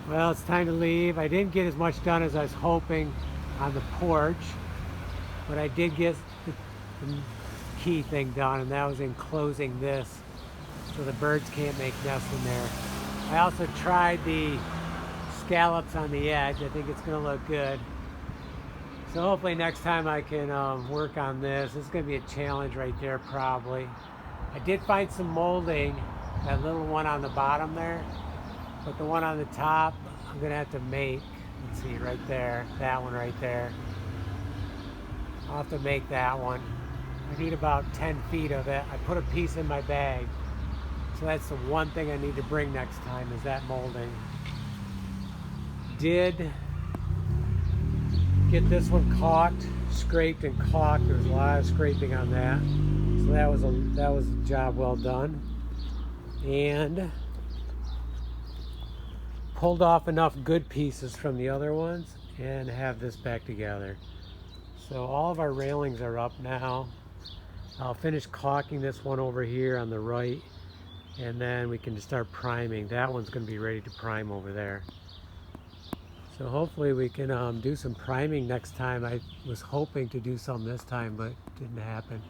Well, it's time to leave. I didn't get as much done as I was hoping on the porch, but I did get the key thing done, and that was enclosing this so the birds can't make nests in there. I also tried the scallops on the edge. I think it's going to look good. So hopefully next time I can work on this. This is going to be a challenge right there probably. I did find some molding, that little one on the bottom there, but the one on the top I'm going to have to make. Let's see, right there, that one right there. I'll have to make that one. I need about 10 feet of it. I put a piece in my bag. So that's the one thing I need to bring next time is that molding. Did get this one caulked, scraped and caulked. There was a lot of scraping on that. So that was a job well done. And pulled off enough good pieces from the other ones and have this back together. So all of our railings are up now. I'll finish caulking this one over here on the right, and then we can start priming. That one's going to be ready to prime over there. So hopefully we can do some priming next time. I was hoping to do some this time, but it didn't happen.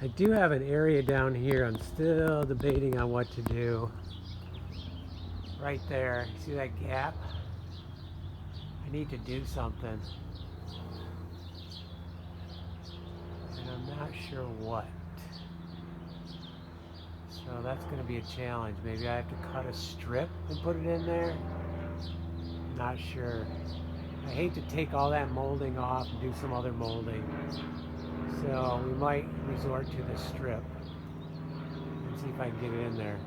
I do have an area down here. I'm still debating on what to do. Right there, see that gap? I need to do something. And I'm not sure what. So that's going to be a challenge. Maybe I have to cut a strip and put it in there. Not sure. I hate to take all that molding off and do some other molding. So we might resort to the strip and see if I can get it in there.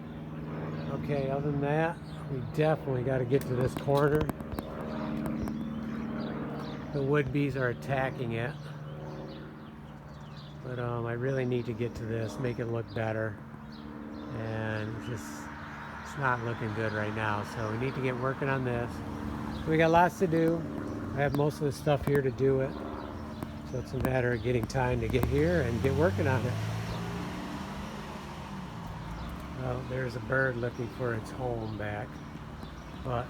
Okay, other than that, we definitely got to get to this corner. The wood bees are attacking it. But I really need to get to this, make it look better. And it's not looking good right now. So we need to get working on this. So we got lots to do. I have most of the stuff here to do it. So it's a matter of getting time to get here and get working on it. Well, there's a bird looking for its home back. But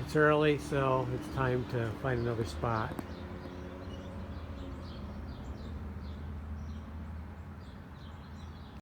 it's early, so it's time to find another spot.